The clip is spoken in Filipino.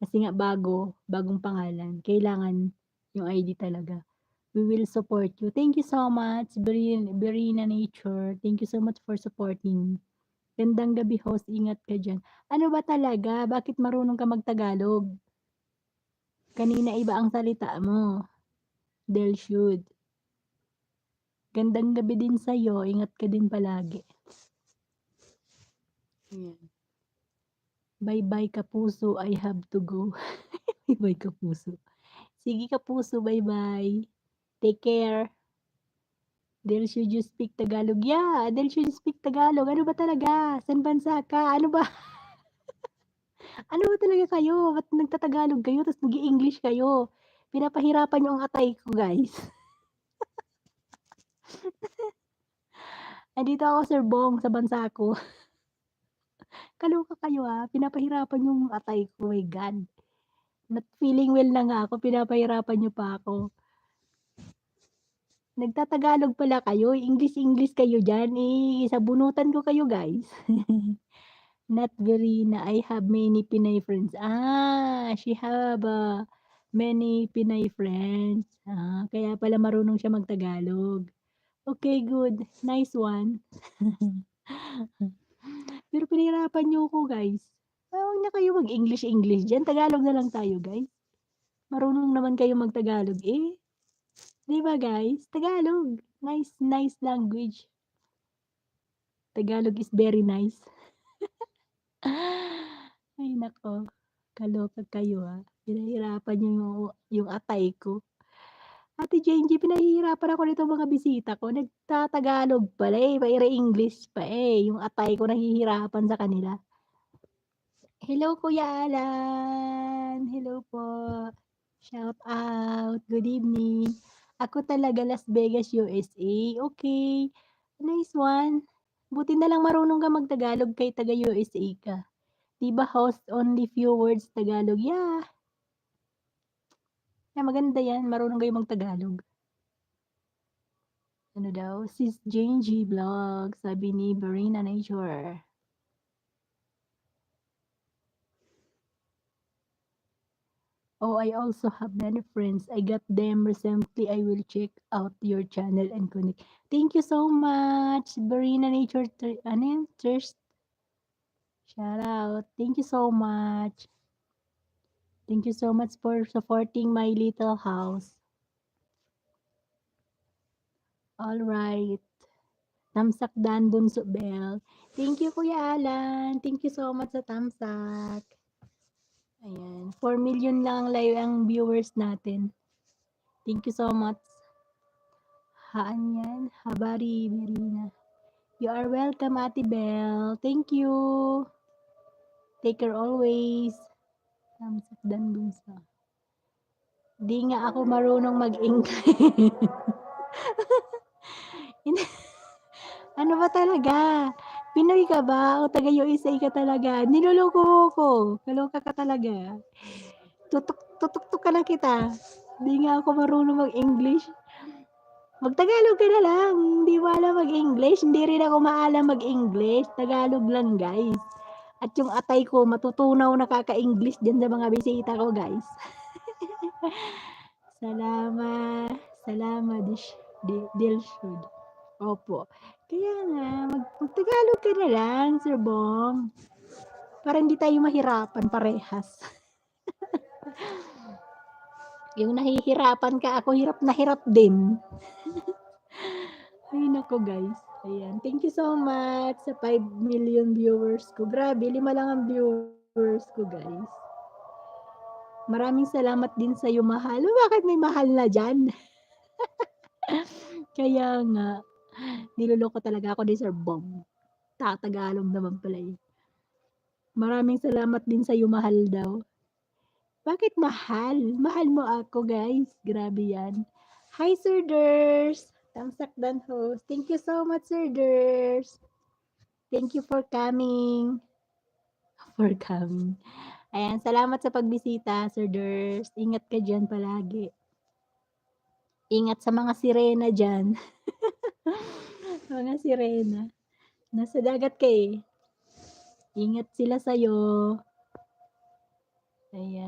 Kasi nga bagong pangalan, kailangan yung ID talaga. We will support you. Thank you so much, Berina Nature. Thank you so much for supporting. Gandang gabi host, ingat ka diyan. Ano ba talaga, bakit marunong ka mag-Tagalog? Kanina iba ang salita mo. Delshud. Gandang gabi din sa'yo, ingat ka din palagi. Ayan. Bye-bye Kapuso, I have to go. Bye-bye Kapuso. Sige Kapuso, bye-bye. Take care. Delshud, you speak Tagalog. Yeah, Delshud, you speak Tagalog. Ano ba talaga? San bansa ka? Ano ba? Ano ba talaga kayo? Ba't nagtatagalog kayo tapos nag-i-English kayo? Pinapahirapan niyo ang atay ko, guys. Andito ako, Sir Bong, sa bansa ko. Kaloka kayo pinapahirapan yung atay ko, my God. Not feeling well na nga ako, pinapahirapan niyo pa ako. Nagtatagalog pala kayo, English kayo diyan, sabunutan ko kayo, guys. Not Verina, I have many Pinay friends. She have many Pinay friends. Kaya pala marunong siya mag-Tagalog. Okay, good. Nice one. Pero pinahirapan niyo ako, guys. Huwag na kayo mag-English diyan. Tagalog na lang tayo, guys. Marunong naman kayo mag-Tagalog, eh. 'Di ba, guys? Tagalog. Nice language. Tagalog is very nice. Ay naku, kaloka kayo pinahirapan niyo yung atay ko. Ate Jenji, pinahihirapan ako nitong mga bisita ko, nagtatagalog pala pa-English pa yung atay ko nahihirapan sa kanila. Hello Kuya Alan, hello po. Shout out, good evening. Ako talaga Las Vegas, USA. Okay, nice one. Buti na lang marunong ka mag-Tagalog kahit taga USA ka. 'Di ba host only few words Tagalog? Yeah. Maganda 'yan, marunong kayong mag-Tagalog. Ano daw, Sis Jane G Vlog, sabi ni Verina Nature. Oh, I also have many friends. I got them recently. I will check out your channel and connect. Thank you so much, Verina Nature. Ano yan? Thirst. Shout out. Thank you so much. Thank you so much for supporting my little house. All right. Tamsak Dan Bunso Bell. Thank you Kuya Alan. Thank you so much sa tamsak. Ayan. 4 million lang live ang viewers natin. Thank you so much. Haan yan. Habari Berina. You are welcome Ate Bell. Thank you. Take care always. Tamsak Dan Bunso. Di nga ako marunong mag-English. Ano ba talaga? Pinoy ka ba? O taga USA ka talaga? Niloloko mo ko. Kaloka ka talaga. Tutok ka na kita. Hindi nga ako marunong mag-English. Mag-Tagalog ka na lang. Hindi mo alam mag-English. Hindi rin ako maalam mag-English. Tagalog lang, guys. At yung atay ko, matutunaw na kaka-English dyan sa mga bisita ko, guys. Salamat, Dilshud. Opo. Kaya nga, mag-Tagalog ka na lang, Sir Bong. Para hindi tayo mahirapan parehas. Yung nahihirapan ka, ako hirap na hirap din. Ay nako guys. Ayan. Thank you so much sa 5 million viewers ko. Grabe, 5 lang ang viewers ko guys. Maraming salamat din sa iyo, mahal. Bakit may mahal na dyan? Kaya nga, niloloko talaga ako ni Sir Bong. Tatagalog naman pala eh. Maraming salamat din sa iyo, mahal daw. Bakit mahal? Mahal mo ako, guys. Grabe yan. Hi, Sir Ders. Tamsak Dan host. Thank you so much, Sir Ders. Thank you for coming. Ayan, salamat sa pagbisita, Sir Ders. Ingat ka dyan palagi. Ingat sa mga sirena dyan. Mga sirena. Nasa dagat ka eh. Ingat sila sa'yo. Ayan.